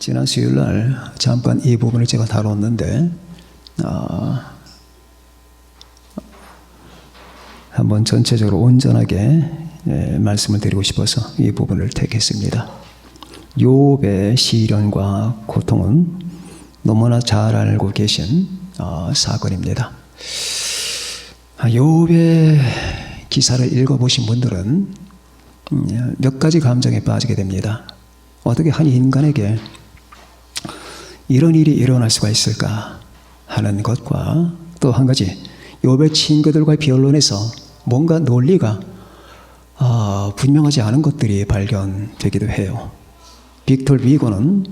지난 수요일 날 잠깐 이 부분을 제가 다뤘는데 한번 전체적으로 온전하게 말씀을 드리고 싶어서 이 부분을 택했습니다. 욥의 시련과 고통은 너무나 잘 알고 계신 사건입니다. 욥의 기사를 읽어보신 분들은 몇 가지 감정에 빠지게 됩니다. 어떻게 한 인간에게 이런 일이 일어날 수가 있을까 하는 것과 또 한 가지 욥의 친구들과의 변론에서 뭔가 논리가 분명하지 않은 것들이 발견되기도 해요. 빅터 위고는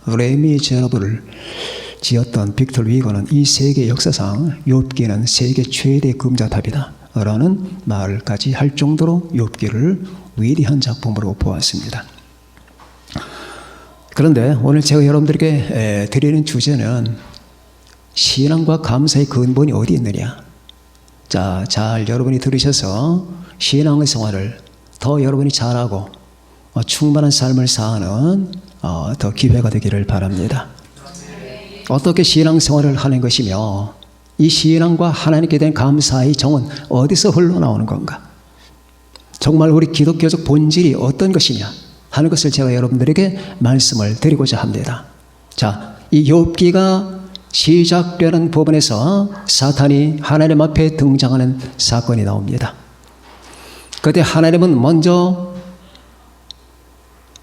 레미 제너블을 지었던 빅터 위고는 이 세계 역사상 욥기는 세계 최대 금자탑이다 라는 말까지 할 정도로 욥기를 위대한 작품으로 보았습니다. 그런데 오늘 제가 여러분들에게 드리는 주제는 신앙과 감사의 근본이 어디 있느냐. 자, 잘 여러분이 들으셔서 신앙의 생활을 더 여러분이 잘하고 충만한 삶을 사는 더 기회가 되기를 바랍니다. 어떻게 신앙생활을 하는 것이며 이 신앙과 하나님께 대한 감사의 정은 어디서 흘러나오는 건가? 정말 우리 기독교적 본질이 어떤 것이냐 하는 것을 제가 여러분들에게 말씀을 드리고자 합니다. 자, 이 욥기가 시작되는 부분에서 사탄이 하나님 앞에 등장하는 사건이 나옵니다. 그때 하나님은 먼저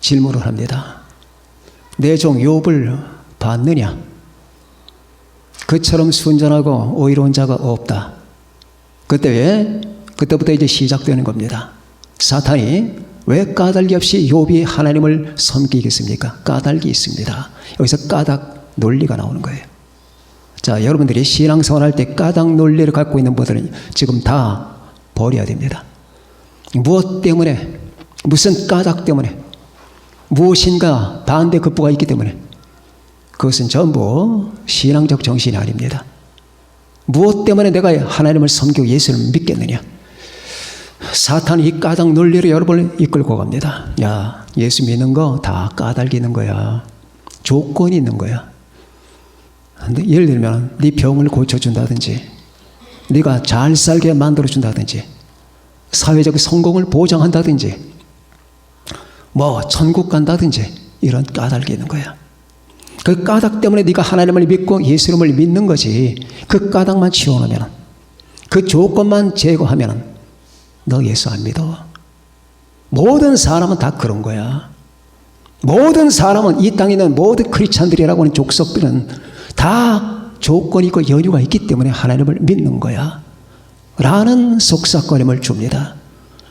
질문을 합니다. 내 종 욥을 봤느냐? 그처럼 순전하고 의로운 자가 없다. 그때부터 이제 시작되는 겁니다. 사탄이 왜 까닭이 없이 욥이 하나님을 섬기겠습니까? 까닭이 있습니다. 여기서 까닭 논리가 나오는 거예요. 자, 여러분들이 신앙생활 할 때 까닭 논리를 갖고 있는 분들은 지금 다 버려야 됩니다. 무엇 때문에, 무슨 까닭 때문에, 무엇인가 반대 급부가 있기 때문에 그것은 전부 신앙적 정신이 아닙니다. 무엇 때문에 내가 하나님을 섬기고 예수를 믿겠느냐? 사탄이 이 까닭 논리로 여러분을 이끌고 갑니다. 야, 예수 믿는 거 다 까닭이 있는 거야. 조건이 있는 거야. 예를 들면 네 병을 고쳐준다든지 네가 잘 살게 만들어준다든지 사회적 성공을 보장한다든지 뭐 천국 간다든지 이런 까닭이 있는 거야. 그 까닭 때문에 네가 하나님을 믿고 예수님을 믿는 거지. 그 까닭만 치워놓으면, 그 조건만 제거하면 너 예수 안 믿어. 모든 사람은 다 그런 거야. 모든 사람은, 이 땅에 있는 모든 크리스찬들이라고 하는 족속들은 다 조건이 있고 연유가 있기 때문에 하나님을 믿는 거야 라는 속삭거림을 줍니다.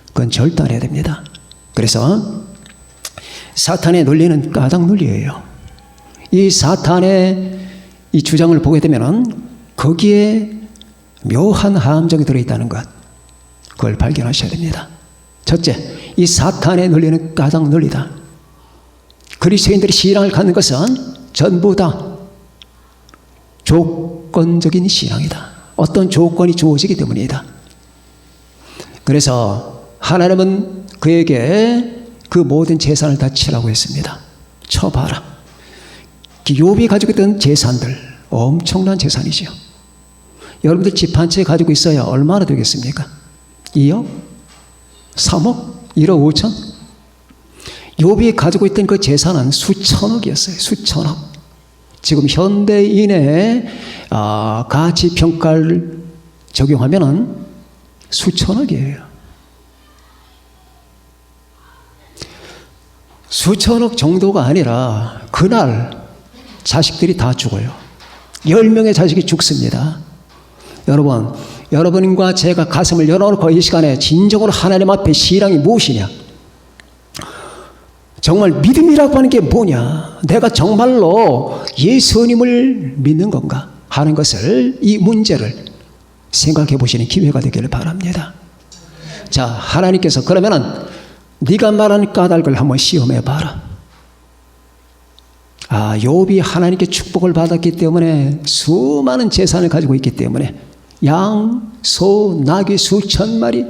그건 절단해야 됩니다. 그래서 사탄의 논리는 까닭 논리예요. 이 사탄의 이 주장을 보게 되면 거기에 묘한 함정이 들어있다는 것, 그걸 발견하셔야 됩니다. 첫째, 이 사탄의 논리는 까닭 논리다. 그리스도인들이 신앙을 갖는 것은 전부 다 조건적인 신앙이다. 어떤 조건이 주어지기 때문이다. 그래서 하나님은 그에게 그 모든 재산을 다 치라고 했습니다. 쳐봐라. 욥이 가지고 있던 재산들, 엄청난 재산이죠. 여러분들 집 한 채 가지고 있어야 얼마나 되겠습니까? 2억? 3억? 1억 5천? 욥이 가지고 있던 그 재산은 수천억이었어요. 수천억. 지금 현대인의 가치평가를 적용하면 수천억이에요. 수천억 정도가 아니라 그날 자식들이 다 죽어요. 10명의 자식이 죽습니다. 여러분, 여러분과 제가 가슴을 열어놓고 이 시간에 진정으로 하나님 앞에 신앙이 무엇이냐? 정말 믿음이라고 하는 게 뭐냐? 내가 정말로 예수님을 믿는 건가? 하는 것을, 이 문제를 생각해 보시는 기회가 되기를 바랍니다. 자, 하나님께서 그러면은 네가 말하는 까닭을 한번 시험해 봐라. 욥이 하나님께 축복을 받았기 때문에, 수많은 재산을 가지고 있기 때문에 양, 소, 나귀 수천 마리,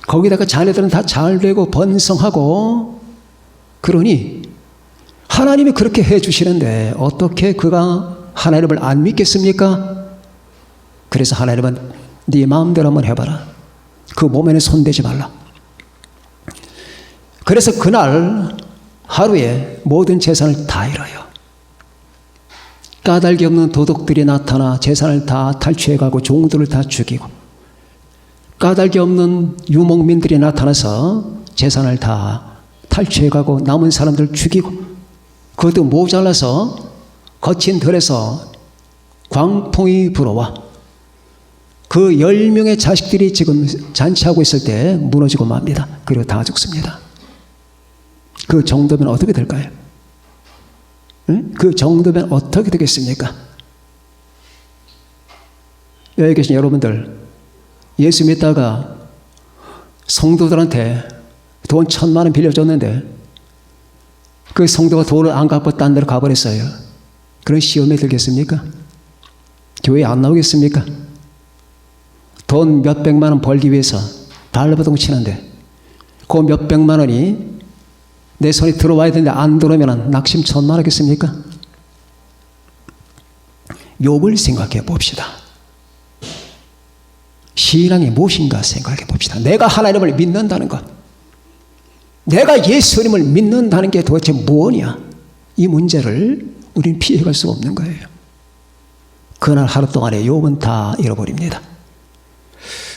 거기다가 자녀들은 다 잘 되고 번성하고, 그러니 하나님이 그렇게 해 주시는데 어떻게 그가 하나님을 안 믿겠습니까? 그래서 하나님은 네 마음대로 한번 해봐라. 그 몸에는 손대지 말라. 그래서 그날 하루에 모든 재산을 다 잃어요. 까닭이 없는 도둑들이 나타나 재산을 다 탈취해가고 종들을 다 죽이고, 까닭이 없는 유목민들이 나타나서 재산을 다 탈취해가고 남은 사람들 죽이고, 그것도 모자라서 거친 들에서 광풍이 불어와 그 10명의 자식들이 지금 잔치하고 있을 때 무너지고 맙니다. 그리고 다 죽습니다. 그 정도면 어떻게 될까요? 응? 그 정도면 어떻게 되겠습니까? 여기 계신 여러분들, 예수 믿다가 성도들한테 돈 1,000만 원 빌려줬는데 그 성도가 돈을 안 갚고 딴 데로 가버렸어요. 그런 시험에 들겠습니까? 교회 안 나오겠습니까? 돈 몇백만 원 벌기 위해서 발버둥 치는데 그 몇백만 원이 내 손에 들어와야 되는데 안 들어오면 낙심천만하겠습니까? 욥을 생각해 봅시다. 신앙이 무엇인가 생각해 봅시다. 내가 하나님을 믿는다는 것, 내가 예수님을 믿는다는 게 도대체 뭐냐? 이 문제를 우리는 피해갈 수 없는 거예요. 그날 하루 동안에 욥은 다 잃어버립니다.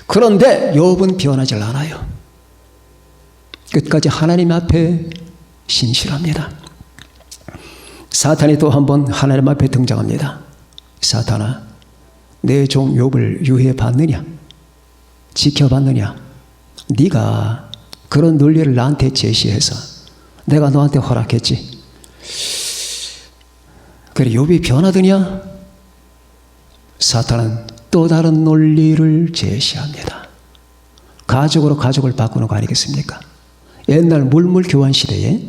그런데 욥은 변하지 않아요. 끝까지 하나님 앞에 신실합니다. 사탄이 또 한 번 하나님 앞에 등장합니다. 사탄아, 내 종 욥을 유해 봤느냐? 지켜봤느냐? 네가 그런 논리를 나한테 제시해서 내가 너한테 허락했지. 그래, 욥이 변하더냐? 사탄은 또 다른 논리를 제시합니다. 가족으로 가족을 바꾸는 거 아니겠습니까? 옛날 물물 교환 시대에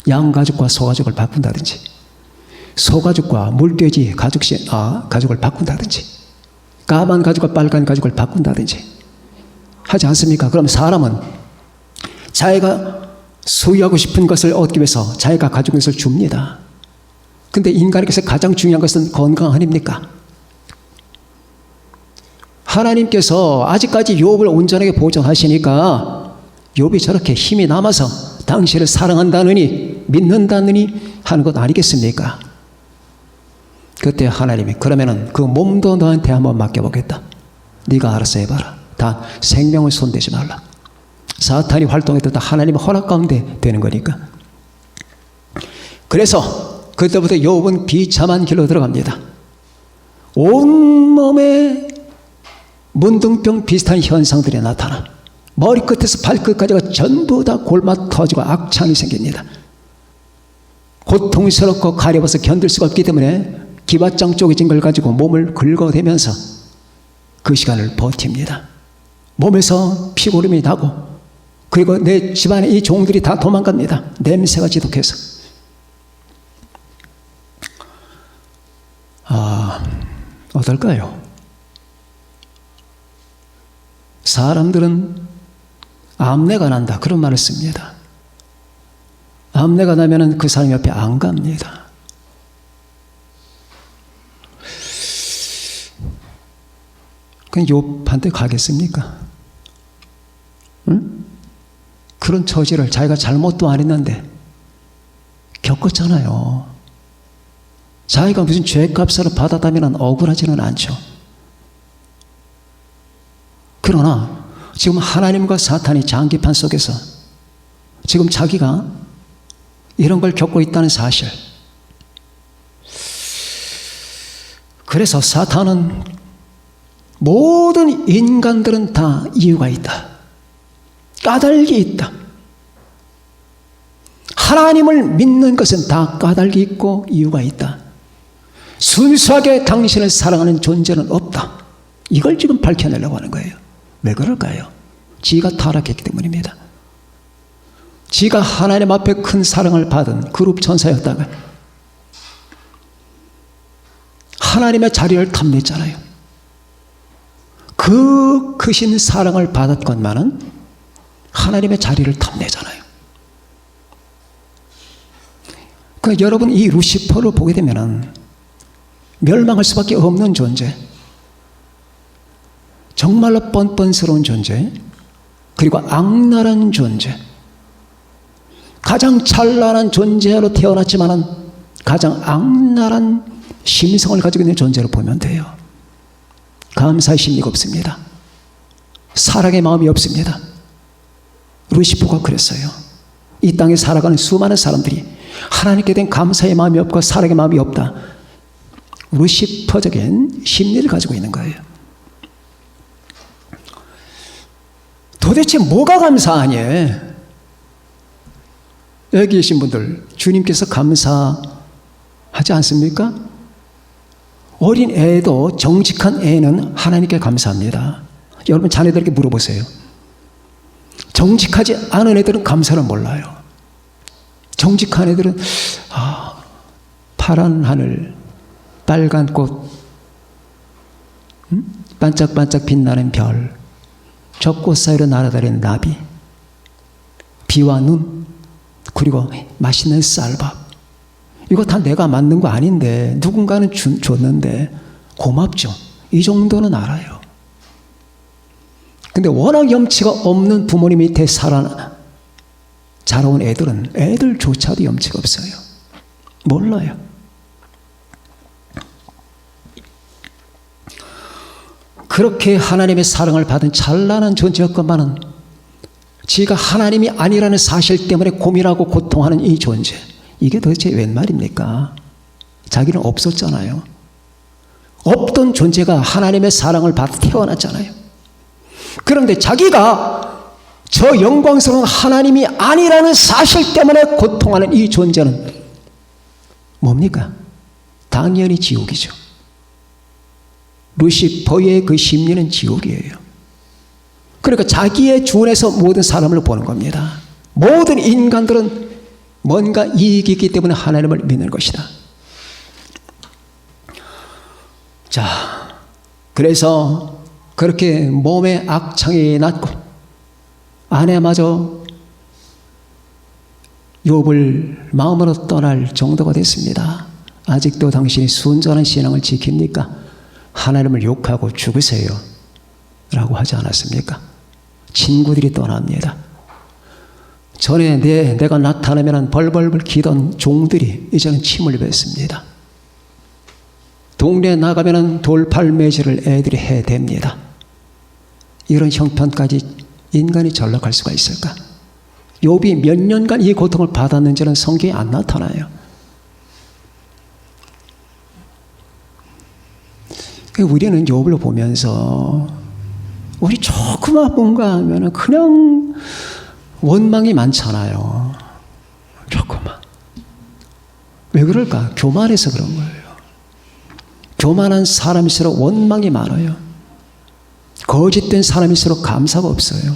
양가족과 소가족을 바꾼다든지, 소가족과 물돼지 가족을 바꾼다든지, 까만 가족과 빨간 가족을 바꾼다든지 하지 않습니까? 그럼 사람은 자기가 소유하고 싶은 것을 얻기 위해서 자기가 가지고 있는 것을 줍니다. 근데 인간에게서 가장 중요한 것은 건강 아닙니까? 하나님께서 아직까지 욥을 온전하게 보존하시니까 욥이 저렇게 힘이 남아서 당신을 사랑한다느니 믿는다느니 하는 것 아니겠습니까? 그때 하나님이 그러면은 그 몸도 너한테 한번 맡겨보겠다. 네가 알아서 해봐라. 다 생명을 손대지 말라. 사탄이 활동해도 다 하나님의 허락 가운데 되는 거니까. 그래서 그때부터 욥은 비참한 길로 들어갑니다. 온몸에 문둥병 비슷한 현상들이 나타나 머리끝에서 발끝까지가 전부 다 골마 터지고 악창이 생깁니다. 고통스럽고 가려워서 견딜 수가 없기 때문에 기바장 쪼개진 걸 가지고 몸을 긁어대면서 그 시간을 버팁니다. 몸에서 피고름이 나고, 그리고 내 집안의 이 종들이 다 도망갑니다. 냄새가 지독해서. 어떨까요? 사람들은 암내가 난다, 그런 말을 씁니다. 암내가 나면은 그 사람 옆에 안 갑니다. 그냥 욥한테 가겠습니까? 응? 그런 처지를 자기가 잘못도 안 했는데 겪었잖아요. 자기가 무슨 죄값을 받았다면 억울하지는 않죠. 그러나 지금 하나님과 사탄이 장기판 속에서 지금 자기가 이런 걸 겪고 있다는 사실, 그래서 사탄은 모든 인간들은 다 이유가 있다, 까닭이 있다. 하나님을 믿는 것은 다 까닭이 있고 이유가 있다. 순수하게 당신을 사랑하는 존재는 없다. 이걸 지금 밝혀내려고 하는 거예요. 왜 그럴까요? 지가 타락했기 때문입니다. 지가 하나님 앞에 큰 사랑을 받은 그룹 천사였다가 하나님의 자리를 탐냈잖아요. 그 크신 사랑을 받았건만은 하나님의 자리를 탐내잖아요. 그러니까 여러분 이 루시퍼를 보게 되면은 멸망할 수밖에 없는 존재, 정말로 뻔뻔스러운 존재, 그리고 악랄한 존재, 가장 찬란한 존재로 태어났지만은 가장 악랄한 심성을 가지고 있는 존재로 보면 돼요. 감사의 심리가 없습니다. 사랑의 마음이 없습니다. 루시퍼가 그랬어요. 이 땅에 살아가는 수많은 사람들이 하나님께 대한 감사의 마음이 없고 사랑의 마음이 없다. 루시퍼적인 심리를 가지고 있는 거예요. 도대체 뭐가 감사하니? 여기 계신 분들 주님께서 감사하지 않습니까? 어린 애도 정직한 애는 하나님께 감사합니다. 여러분 자녀들에게 물어보세요. 정직하지 않은 애들은 감사를 몰라요. 정직한 애들은 파란 하늘, 빨간 꽃, 반짝반짝 빛나는 별, 저 꽃 사이로 날아다니는 나비, 비와 눈, 그리고 맛있는 쌀밥. 이거 다 내가 만든 거 아닌데 누군가는 줬는데 고맙죠. 이 정도는 알아요. 근데 워낙 염치가 없는 부모님 밑에 자라온 애들은 애들조차도 염치가 없어요. 몰라요. 그렇게 하나님의 사랑을 받은 찬란한 존재였건만은 지가 하나님이 아니라는 사실 때문에 고민하고 고통하는 이 존재, 이게 도대체 웬 말입니까? 자기는 없었잖아요. 없던 존재가 하나님의 사랑을 받아 태어났잖아요. 그런데 자기가 저 영광스러운 하나님이 아니라는 사실 때문에 고통하는 이 존재는 뭡니까? 당연히 지옥이죠. 루시퍼의 그 심리는 지옥이에요. 그러니까 자기의 주원에서 모든 사람을 보는 겁니다. 모든 인간들은 뭔가 이익이 있기 때문에 하나님을 믿는 것이다. 자, 그래서 그렇게 몸에 악창이 났고 아내마저 욥을 마음으로 떠날 정도가 됐습니다. 아직도 당신이 순전한 신앙을 지킵니까? 하나님을 욕하고 죽으세요 라고 하지 않았습니까? 친구들이 떠납니다. 전에 내가 나타나면 벌벌벌 기던 종들이 이제는 침을 뱉습니다. 동네에 나가면 돌팔매질을 애들이 해댑니다. 이런 형편까지 인간이 전락할 수가 있을까? 욥이 몇 년간 이 고통을 받았는지는 성경에 안 나타나요. 우리는 욥을 보면서 우리 조그만 뭔가 하면 그냥 원망이 많잖아요. 조그만. 왜 그럴까? 교만해서 그런 거예요. 교만한 사람일수록 원망이 많아요. 거짓된 사람일수록 감사가 없어요.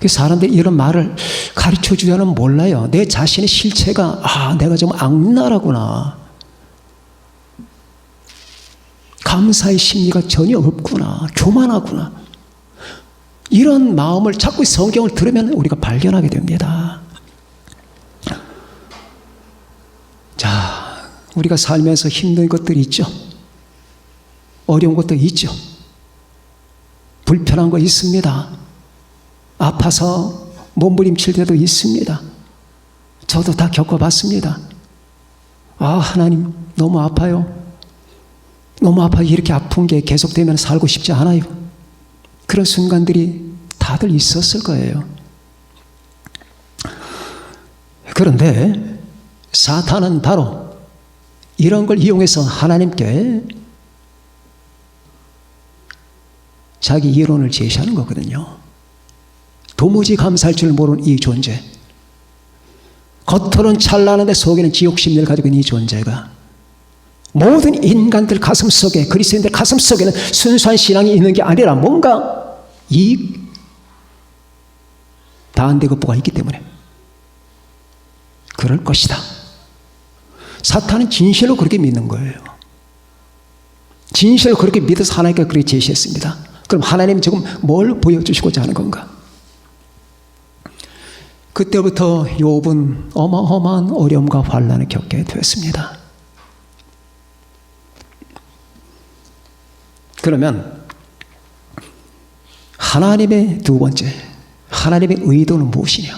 사람들이 이런 말을 가르쳐 주자는 몰라요. 내 자신의 실체가 내가 좀 악랄하구나. 감사의 심리가 전혀 없구나. 교만하구나. 이런 마음을 자꾸 성경을 들으면 우리가 발견하게 됩니다. 자, 우리가 살면서 힘든 것들이 있죠. 어려운 것도 있죠. 불편한 거 있습니다. 아파서 몸부림칠 때도 있습니다. 저도 다 겪어봤습니다. 하나님 너무 아파요. 너무 아파요. 이렇게 아픈 게 계속되면 살고 싶지 않아요. 그런 순간들이 다들 있었을 거예요. 그런데 사탄은 바로 이런 걸 이용해서 하나님께 자기 이론을 제시하는 거거든요. 도무지 감사할 줄 모르는 이 존재, 겉으로는 찬란한데 속에는 지옥 심리를 가지고 있는 이 존재가 모든 인간들 가슴속에, 그리스도인들 가슴속에는 순수한 신앙이 있는 게 아니라 뭔가 이익 반대급부가 있기 때문에 그럴 것이다. 사탄은 진실로 그렇게 믿는 거예요. 진실로 그렇게 믿어서 하나님께 그렇게 제시했습니다. 그럼 하나님이 지금 뭘 보여주시고자 하는 건가? 그 그때부터 욥은 어마어마한 어려움과 환난을 겪게 되었습니다. 그러면 하나님의 두 번째, 하나님의 의도는 무엇이냐?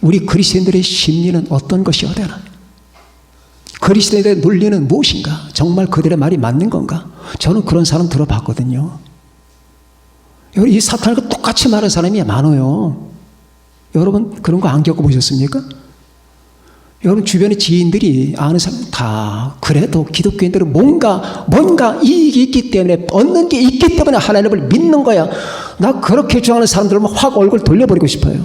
우리 그리스도인들의 심리는 어떤 것이어야 되나? 그리스도인들의 논리는 무엇인가? 정말 그들의 말이 맞는 건가? 저는 그런 사람 들어봤거든요. 이 사탄과 똑같이 말하는 사람이 많아요. 여러분 그런 거 안 겪어보셨습니까? 여러분 주변의 지인들이 아는 사람 다 그래도 기독교인들은 뭔가 이익이 있기 때문에 얻는 게 있기 때문에 하나님을 믿는 거야. 나 그렇게 주장하는 사람들은 확 얼굴 돌려버리고 싶어요.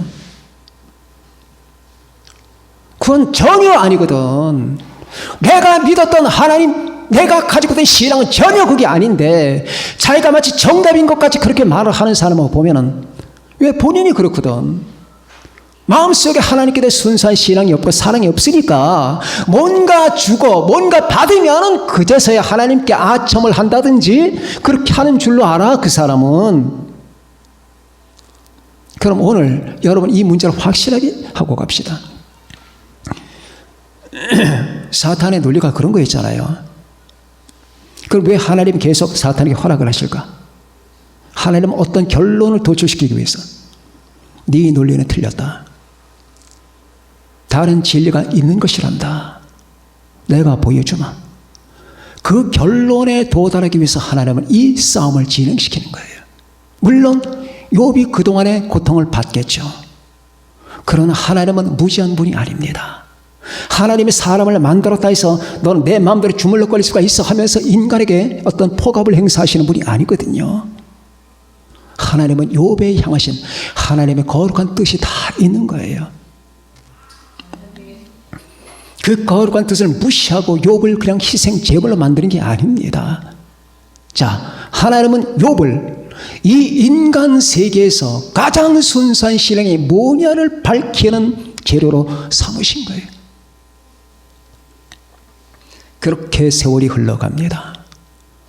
그건 전혀 아니거든. 내가 믿었던 하나님, 내가 가지고 있던 신앙은 전혀 그게 아닌데 자기가 마치 정답인 것 같이 그렇게 말을 하는 사람을 보면은 왜 본인이 그렇거든. 마음속에 하나님께 대해 순수한 신앙이 없고 사랑이 없으니까 뭔가 주고 뭔가 받으면은 그제서야 하나님께 아첨을 한다든지 그렇게 하는 줄로 알아, 그 사람은. 그럼 오늘 여러분 이 문제를 확실하게 하고 갑시다. 사탄의 논리가 그런 거 있잖아요. 그럼 왜 하나님 계속 사탄에게 허락을 하실까? 하나님은 어떤 결론을 도출시키기 위해서. 네 논리는 틀렸다. 다른 진리가 있는 것이란다. 내가 보여주마. 그 결론에 도달하기 위해서 하나님은 이 싸움을 진행시키는 거예요. 물론 욥이 그동안의 고통을 받겠죠. 그러나 하나님은 무지한 분이 아닙니다. 하나님이 사람을 만들었다 해서 너는 내 마음대로 주물럭거릴 수가 있어 하면서 인간에게 어떤 폭압을 행사하시는 분이 아니거든요. 하나님은 욥에 향하신 하나님의 거룩한 뜻이 다 있는 거예요. 그 거룩한 뜻을 무시하고 욥을 그냥 희생 제물로 만드는 게 아닙니다. 자, 하나님은 욥을 이 인간 세계에서 가장 순수한 신앙이 뭐냐를 밝히는 재료로 삼으신 거예요. 그렇게 세월이 흘러갑니다.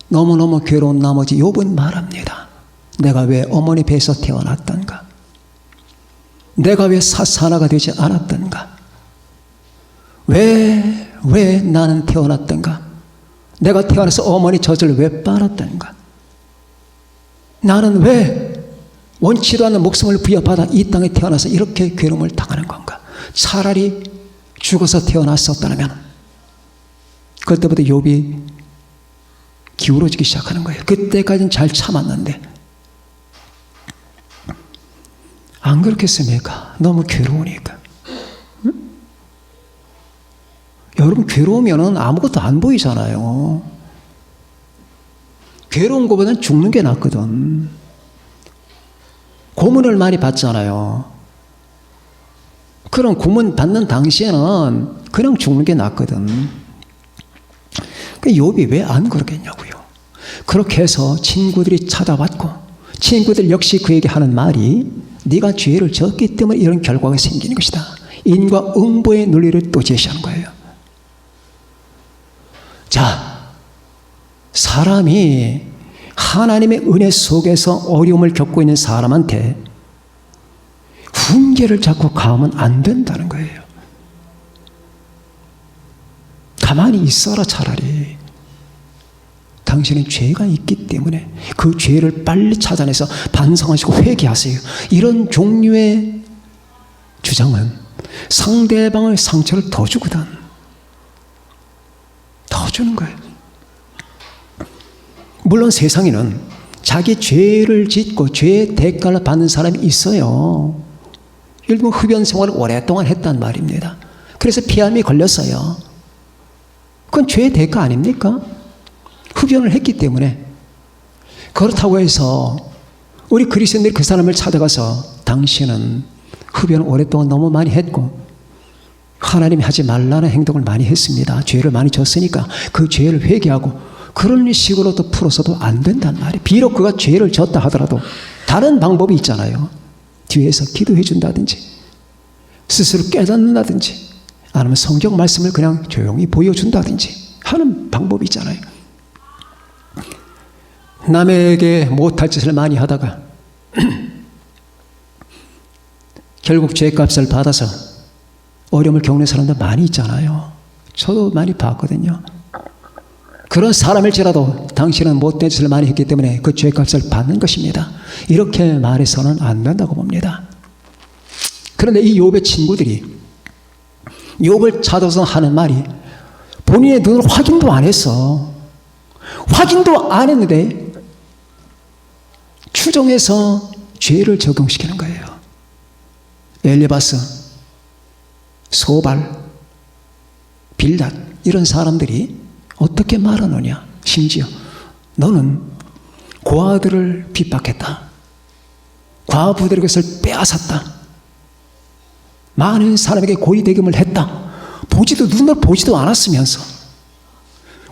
너무너무 괴로운 나머지 욥은 말합니다. 내가 왜 어머니 배에서 태어났던가? 내가 왜 사사나가 되지 않았던가? 왜 나는 태어났던가? 내가 태어나서 어머니 젖을 왜 빨았던가? 나는 왜 원치도 않는 목숨을 부여받아 이 땅에 태어나서 이렇게 괴로움을 당하는 건가? 차라리 죽어서 태어났었다면 그때부터 욥이 기울어지기 시작하는 거예요. 그때까지는 잘 참았는데 안 그렇겠습니까? 너무 괴로우니까. 응? 여러분 괴로우면 아무것도 안 보이잖아요. 괴로운 것보다는 죽는 게 낫거든. 고문을 많이 받잖아요. 그런 고문 받는 당시에는 그냥 죽는 게 낫거든. 욥이 왜 안 그러겠냐고요. 그렇게 해서 친구들이 찾아왔고 친구들 역시 그에게 하는 말이 네가 죄를 졌기 때문에 이런 결과가 생기는 것이다. 인과응보의 논리를 또 제시하는 거예요. 자, 사람이 하나님의 은혜 속에서 어려움을 겪고 있는 사람한테 훈계를 자꾸 가하면 안 된다는 거예요. 가만히 있어라. 차라리 당신은 죄가 있기 때문에 그 죄를 빨리 찾아내서 반성하시고 회개하세요. 이런 종류의 주장은 상대방의 상처를 더 주거든. 더 주는 거예요. 물론 세상에는 자기 죄를 짓고 죄의 대가를 받는 사람이 있어요. 예를 들면 흡연 생활을 오랫동안 했단 말입니다. 그래서 피암이 걸렸어요. 그건 죄의 대가 아닙니까? 흡연을 했기 때문에. 그렇다고 해서 우리 그리스도인들이 그 사람을 찾아가서 당신은 흡연을 오랫동안 너무 많이 했고 하나님이 하지 말라는 행동을 많이 했습니다. 죄를 많이 졌으니까 그 죄를 회개하고 그런 식으로 또 풀어서도 안 된단 말이에요. 비록 그가 죄를 졌다 하더라도 다른 방법이 있잖아요. 뒤에서 기도해 준다든지 스스로 깨닫는다든지 아니면 성경 말씀을 그냥 조용히 보여준다든지 하는 방법이 있잖아요. 남에게 못할 짓을 많이 하다가 결국 죄값을 받아서 어려움을 겪는 사람들 많이 있잖아요. 저도 많이 봤거든요. 그런 사람일지라도 당신은 못된 짓을 많이 했기 때문에 그 죄값을 받는 것입니다. 이렇게 말해서는 안 된다고 봅니다. 그런데 이 욥의 친구들이 욥을 찾아서 하는 말이 본인의 눈으로 확인도 안 했어. 확인도 안 했는데 추정해서 죄를 적용시키는 거예요. 엘리바스, 소발, 빌닷 이런 사람들이 어떻게 말하느냐. 심지어 너는 고아들을 핍박했다. 과부들의 것을 빼앗았다. 많은 사람에게 고리대금을 했다. 눈을 보지도 않았으면서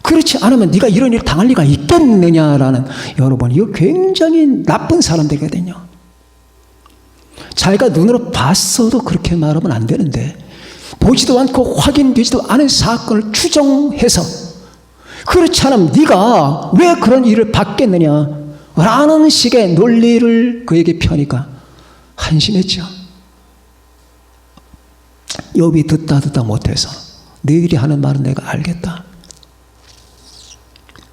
그렇지 않으면 네가 이런 일 당할 리가 있겠느냐라는, 여러분 이거 굉장히 나쁜 사람들이거든요. 자기가 눈으로 봤어도 그렇게 말하면 안 되는데 보지도 않고 확인되지도 않은 사건을 추정해서 그렇지 않으면 네가 왜 그런 일을 받겠느냐 라는 식의 논리를 그에게 펴니까 한심했죠. 욥이 듣다 못해서 너희들이 하는 말은 내가 알겠다.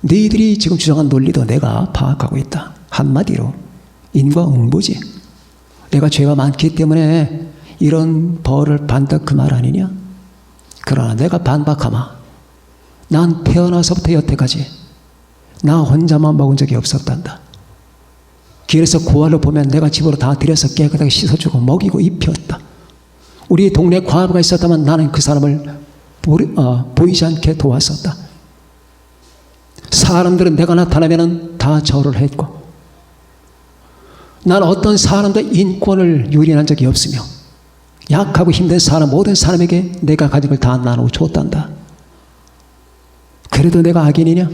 너희들이 지금 주장한 논리도 내가 파악하고 있다. 한마디로 인과응보지. 내가 죄가 많기 때문에 이런 벌을 받는다 그 말 아니냐? 그러나 내가 반박하마. 난 태어나서부터 여태까지 나 혼자만 먹은 적이 없었단다. 길에서 고아를 보면 내가 집으로 다 들여서 깨끗하게 씻어주고 먹이고 입혔다. 우리 동네에 과부가 있었다면 나는 그 사람을 보이지 않게 도왔었다. 사람들은 내가 나타나면 다 절을 했고 나는 어떤 사람도 인권을 유린한 적이 없으며 약하고 힘든 사람 모든 사람에게 내가 가진 걸 다 나누어 줬단다. 그래도 내가 악인이냐?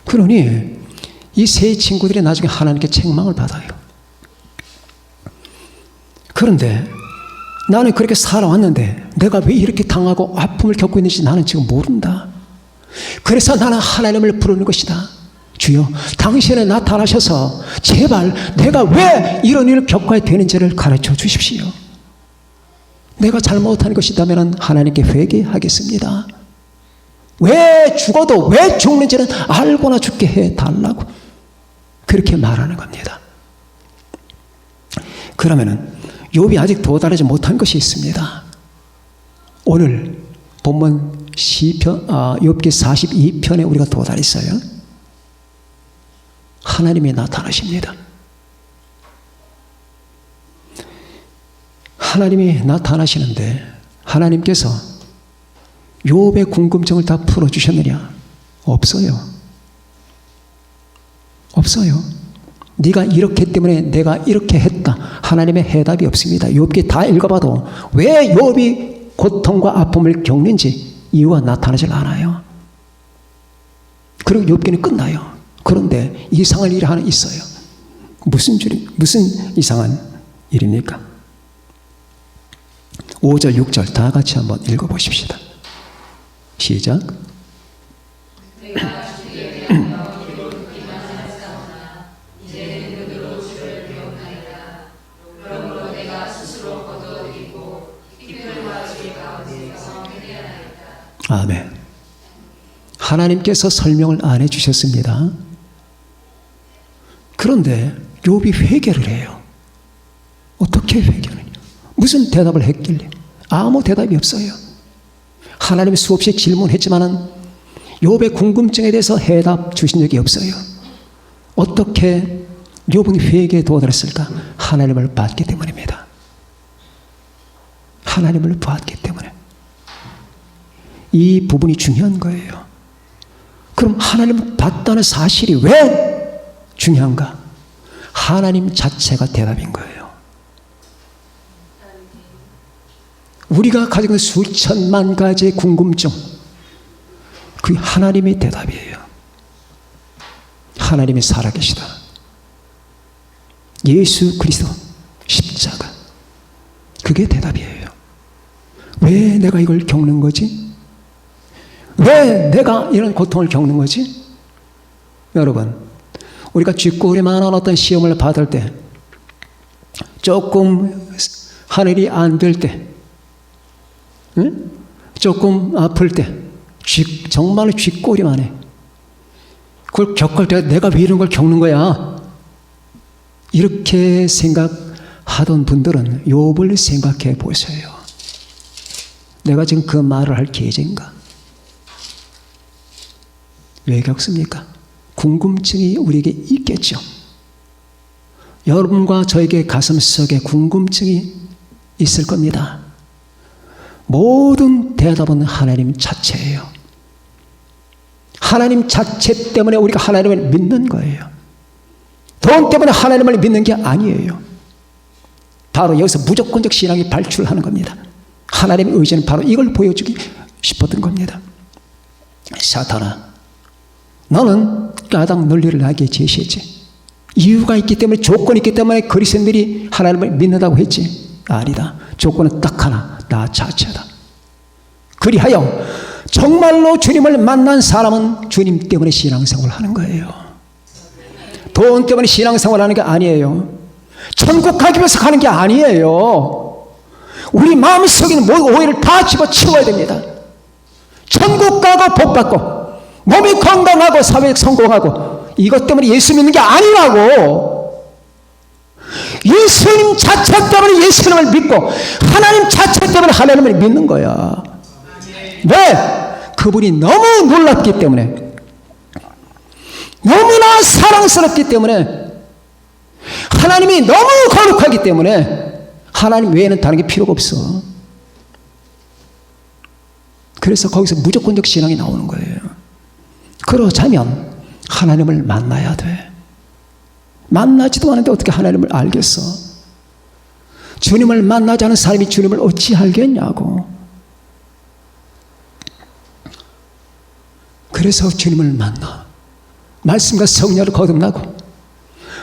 그러니 이 세 친구들이 나중에 하나님께 책망을 받아요. 그런데 나는 그렇게 살아왔는데 내가 왜 이렇게 당하고 아픔을 겪고 있는지 나는 지금 모른다. 그래서 나는 하나님을 부르는 것이다. 주여, 당신은 나타나셔서 제발 내가 왜 이런 일을 겪어야 되는지를 가르쳐 주십시오. 내가 잘못한 것이라면 하나님께 회개하겠습니다. 왜 죽어도 왜 죽는지는 알고나 죽게 해달라고 그렇게 말하는 겁니다. 그러면은 욥이 아직 도달하지 못한 것이 있습니다. 오늘 본문 시편 욥기 42편에 우리가 도달했어요. 하나님이 나타나십니다. 하나님이 나타나시는데 하나님께서 욥의 궁금증을 다 풀어주셨느냐? 없어요. 없어요. 네가 이렇기 때문에 내가 이렇게 했다. 하나님의 해답이 없습니다. 욥기 다 읽어봐도 왜 욥이 고통과 아픔을 겪는지 이유가 나타나질 않아요. 그리고 욥기는 끝나요. 그런데 이상한 일이 하나 있어요. 무슨 이상한 일입니까? 5절, 6절 다 같이 한번 읽어보십시다. 시작. 아멘. 하나님께서 설명을 안 해주셨습니다. 그런데 욥이 회개를 해요. 어떻게 회개하느냐? 무슨 대답을 했길래? 아무 대답이 없어요. 하나님이 수없이 질문했지만은 욥의 궁금증에 대해서 해답 주신 적이 없어요. 어떻게 욥은 회개에 도달했을까? 하나님을 봤기 때문입니다. 하나님을 봤기 때문에. 이 부분이 중요한 거예요. 그럼 하나님을 봤다는 사실이 왜 중요한가? 하나님 자체가 대답인 거예요. 우리가 가지고 있는 수천만 가지의 궁금증, 그 하나님의 대답이에요. 하나님이 살아계시다. 예수 그리스도 십자가, 그게 대답이에요. 왜 내가 이걸 겪는 거지? 왜 내가 이런 고통을 겪는 거지? 여러분, 우리가 쥐꼬리만한 어떤 시험을 받을 때 조금 하늘이 안 될 때, 응? 조금 아플 때, 정말로 쥐꼬리만 해. 그걸 겪을 때 내가 왜 이런 걸 겪는 거야? 이렇게 생각하던 분들은 욥을 생각해 보세요. 내가 지금 그 말을 할 계제인가? 왜 겪습니까? 궁금증이 우리에게 있겠죠. 여러분과 저에게 가슴속에 궁금증이 있을 겁니다. 모든 대답은 하나님 자체예요. 하나님 자체 때문에 우리가 하나님을 믿는 거예요. 돈 때문에 하나님을 믿는 게 아니에요. 바로 여기서 무조건적 신앙이 발출하는 겁니다. 하나님의 의지는 바로 이걸 보여주기 싶었던 겁니다. 사탄아, 너는 까닭 논리를 나에게 제시했지. 이유가 있기 때문에, 조건이 있기 때문에 그리스도인들이 하나님을 믿는다고 했지. 아니다. 조건은 딱 하나, 나 자체다. 그리하여 정말로 주님을 만난 사람은 주님 때문에 신앙생활을 하는 거예요. 돈 때문에 신앙생활을 하는 게 아니에요. 천국 가기 위해서 가는 게 아니에요. 우리 마음속에 있는 모든 오해를 다 집어치워야 됩니다. 천국 가고 복 받고 몸이 건강하고 사회에 성공하고 이것 때문에 예수 믿는 게 아니라고. 예수님 자체 때문에 예수님을 믿고 하나님 자체 때문에 하나님을 믿는 거야. 왜? 그분이 너무 놀랍기 때문에, 너무나 사랑스럽기 때문에, 하나님이 너무 거룩하기 때문에 하나님 외에는 다른 게 필요가 없어. 그래서 거기서 무조건적 신앙이 나오는 거예요. 그러자면 하나님을 만나야 돼. 만나지도 않는데 어떻게 하나님을 알겠어? 주님을 만나지 않은 사람이 주님을 어찌 알겠냐고. 그래서 주님을 만나 말씀과 성령을 거듭나고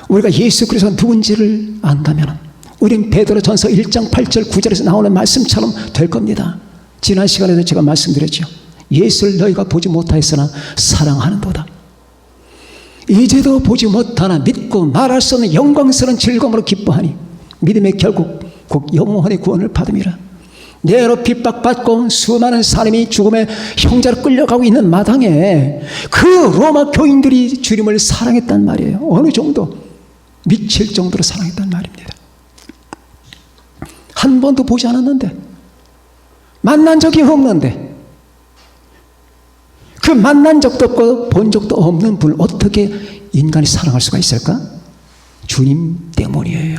우리가 예수 그리스도가 누군지를 안다면 우린 베드로전서 1장 8절 9절에서 나오는 말씀처럼 될 겁니다. 지난 시간에도 제가 말씀드렸죠. 예수를 너희가 보지 못하였으나 사랑하는도다. 이제도 보지 못하나 믿고 말할 수 없는 영광스러운 즐거움으로 기뻐하니 믿음의 결국 곧 영원의 구원을 받음이라. 내로 핍박받고 수많은 사람이 죽음의 형자로 끌려가고 있는 마당에 그 로마 교인들이 주님을 사랑했단 말이에요. 어느 정도? 미칠 정도로 사랑했단 말입니다. 한 번도 보지 않았는데, 만난 적이 없는데, 그 만난 적도 없고 본 적도 없는 분을 어떻게 인간이 사랑할 수가 있을까? 주님 때문이에요.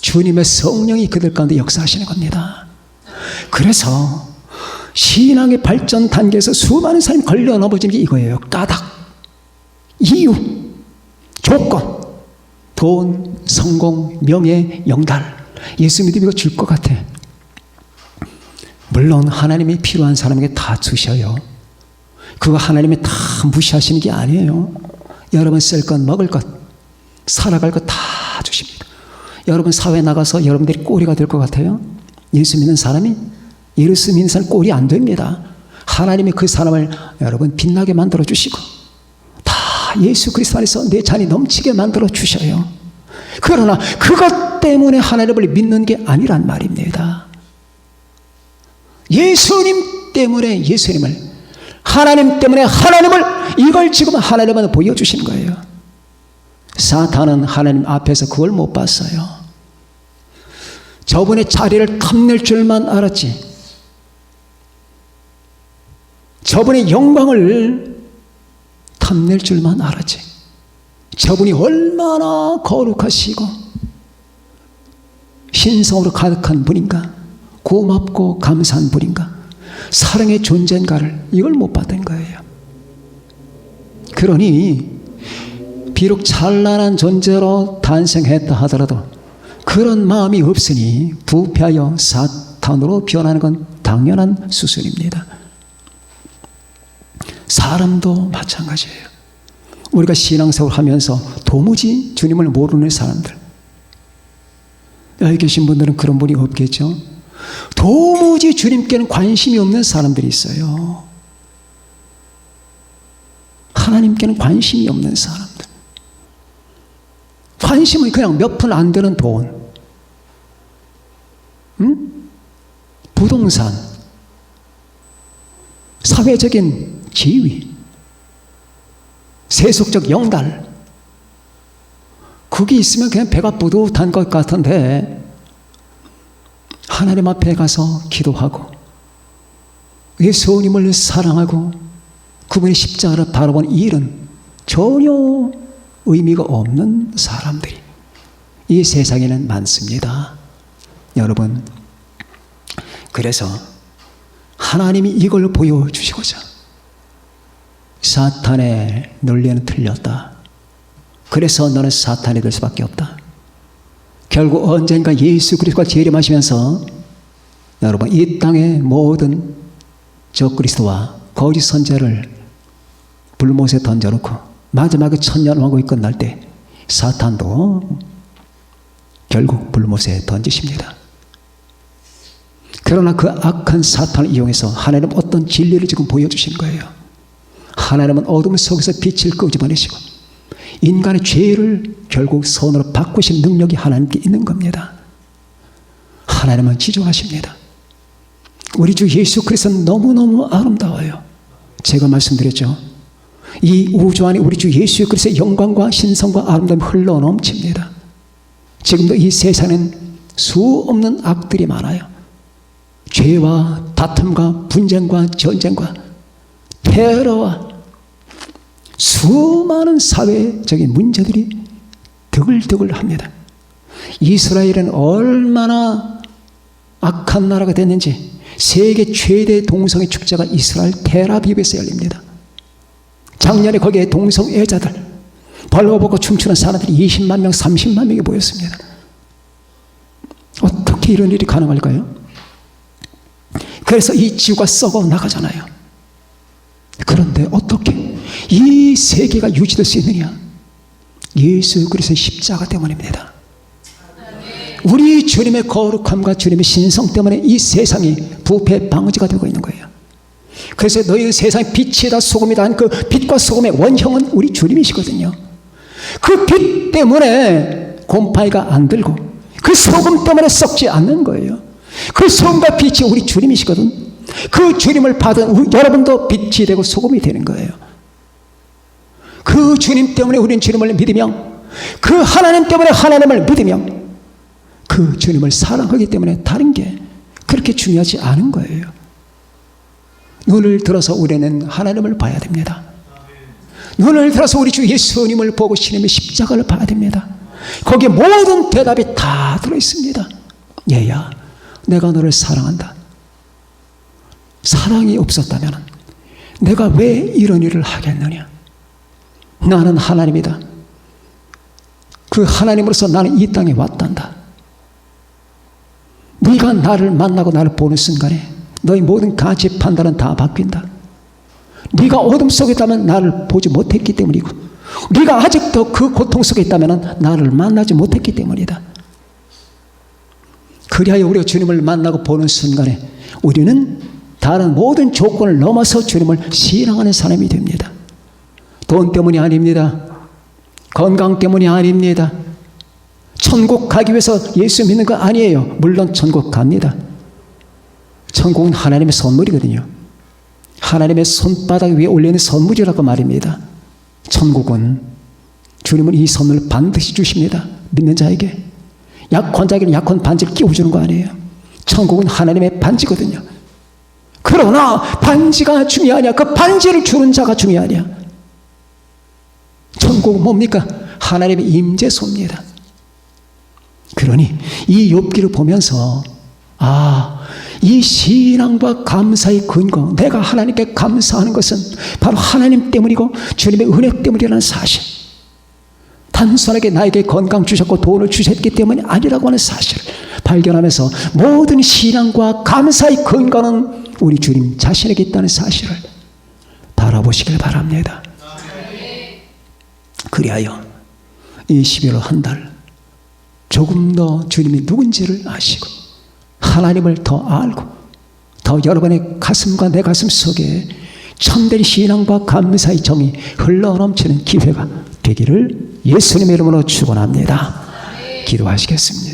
주님의 성령이 그들 가운데 역사하시는 겁니다. 그래서 신앙의 발전 단계에서 수많은 사람이 걸려 넘어지는 게 이거예요. 까닭, 이유, 조건, 돈, 성공, 명예, 영달. 예수 믿으면 이거 줄 것 같아. 물론 하나님이 필요한 사람에게 다 주셔요. 그거 하나님이 다 무시하시는 게 아니에요. 여러분 쓸 것, 먹을 것, 살아갈 것 다 주십니다. 여러분 사회에 나가서 여러분들이 꼴이가 될 것 같아요? 예수 믿는 사람이? 예수 믿는 사람 꼴이 안 됩니다. 하나님이 그 사람을 여러분 빛나게 만들어 주시고 다 예수 그리스도 안에서 내 잔이 넘치게 만들어 주셔요. 그러나 그것 때문에 하나님을 믿는 게 아니란 말입니다. 예수님 때문에 예수님을, 하나님 때문에 하나님을, 이걸 지금 하나님은 보여주신 거예요. 사탄은 하나님 앞에서 그걸 못 봤어요. 저분의 자리를 탐낼 줄만 알았지. 저분의 영광을 탐낼 줄만 알았지. 저분이 얼마나 거룩하시고 신성으로 가득한 분인가, 고맙고 감사한 분인가, 사랑의 존재인가를 이걸 못 받은 거예요. 그러니 비록 찬란한 존재로 탄생했다 하더라도 그런 마음이 없으니 부패하여 사탄으로 변하는 건 당연한 수순입니다. 사람도 마찬가지예요. 우리가 신앙생활을 하면서 도무지 주님을 모르는 사람들, 여기 계신 분들은 그런 분이 없겠죠. 도무지 주님께는 관심이 없는 사람들이 있어요. 하나님께는 관심이 없는 사람들. 관심은 그냥 몇 푼 안 되는 돈, 부동산, 사회적인 지위, 세속적 영달, 그게 있으면 그냥 배가 뿌듯한 것 같은데 하나님 앞에 가서 기도하고 예수님을 사랑하고 그분의 십자가를 바라본 일은 전혀 의미가 없는 사람들이 이 세상에는 많습니다. 여러분, 그래서 하나님이 이걸 보여주시고자 사탄의 논리는 틀렸다. 그래서 너는 사탄이 될 수밖에 없다. 결국 언젠가 예수 그리스도가 재림하시면서 여러분, 이 땅의 모든 적그리스도와 거짓 선자를 불못에 던져놓고 마지막에 천년왕국이 끝날 때 사탄도 결국 불못에 던지십니다. 그러나 그 악한 사탄을 이용해서 하나님은 어떤 진리를 지금 보여주시는 거예요. 하나님은 어둠 속에서 빛을 끄집어내시고 인간의 죄를 결국 선으로 바꾸신 능력이 하나님께 있는 겁니다. 하나님은 지존하십니다. 우리 주 예수 그리스도는 너무너무 아름다워요. 제가 말씀드렸죠. 이 우주 안에 우리 주 예수 그리스도의 영광과 신성과 아름다움이 흘러넘칩니다. 지금도 이 세상에는 수없는 악들이 많아요. 죄와 다툼과 분쟁과 전쟁과 테러와 수많은 사회적인 문제들이 드글드글합니다. 이스라엘은 얼마나 악한 나라가 됐는지 세계 최대 동성애 축제가 이스라엘 텔아비브에서 열립니다. 작년에 거기에 동성애자들 벌거벗고 춤추는 사람들이 20만 명, 30만 명이 모였습니다. 어떻게 이런 일이 가능할까요? 그래서 이 지구가 썩어 나가잖아요. 그런데 어떻게 이 세계가 유지될 수 있느냐? 예수 그리스도의 십자가 때문입니다. 우리 주님의 거룩함과 주님의 신성 때문에 이 세상이 부패 방지가 되고 있는 거예요. 그래서 너희 세상의 빛이다 소금이다 한 그 빛과 소금의 원형은 우리 주님이시거든요. 그 빛 때문에 곰팡이가 안 들고 그 소금 때문에 썩지 않는 거예요. 그 소금과 빛이 우리 주님이시거든. 그 주님을 받은 여러분도 빛이 되고 소금이 되는 거예요. 그 주님 때문에 우리는 주님을 믿으며 그 하나님 때문에 하나님을 믿으며 그 주님을 사랑하기 때문에 다른 게 그렇게 중요하지 않은 거예요. 눈을 들어서 우리는 하나님을 봐야 됩니다. 눈을 들어서 우리 주 예수님을 보고 주님의 십자가를 봐야 됩니다. 거기에 모든 대답이 다 들어있습니다. 얘야, 내가 너를 사랑한다. 사랑이 없었다면 내가 왜 이런 일을 하겠느냐? 나는 하나님이다. 그 하나님으로서 나는 이 땅에 왔단다. 네가 나를 만나고 나를 보는 순간에 너의 모든 가치 판단은 다 바뀐다. 네가 어둠 속에 있다면 나를 보지 못했기 때문이고 네가 아직도 그 고통 속에 있다면 나를 만나지 못했기 때문이다. 그리하여 우리가 주님을 만나고 보는 순간에 우리는 다른 모든 조건을 넘어서 주님을 신앙하는 사람이 됩니다. 돈 때문이 아닙니다. 건강 때문이 아닙니다. 천국 가기 위해서 예수 믿는 거 아니에요. 물론 천국 갑니다. 천국은 하나님의 선물이거든요. 하나님의 손바닥 위에 올려있는 선물이라고 말입니다. 천국은 주님은 이 선물을 반드시 주십니다. 믿는 자에게. 약혼자에게는 약혼 반지를 끼워주는 거 아니에요. 천국은 하나님의 반지거든요. 그러나 반지가 중요하냐? 그 반지를 주는 자가 중요하냐? 천국은 뭡니까? 하나님의 임재소입니다. 그러니 이 욥기를 보면서 이 신앙과 감사의 근거, 내가 하나님께 감사하는 것은 바로 하나님 때문이고 주님의 은혜 때문이라는 사실, 단순하게 나에게 건강 주셨고 돈을 주셨기 때문이 아니라고 하는 사실을 발견하면서 모든 신앙과 감사의 근거는 우리 주님 자신에게 있다는 사실을 바라보시길 바랍니다. 그리하여 이 11월 한 달 조금 더 주님이 누군지를 아시고 하나님을 더 알고 더 여러분의 가슴과 내 가슴 속에 참된 신앙과 감사의 정이 흘러넘치는 기회가 되기를 예수님의 이름으로 축원합니다. 기도하시겠습니다.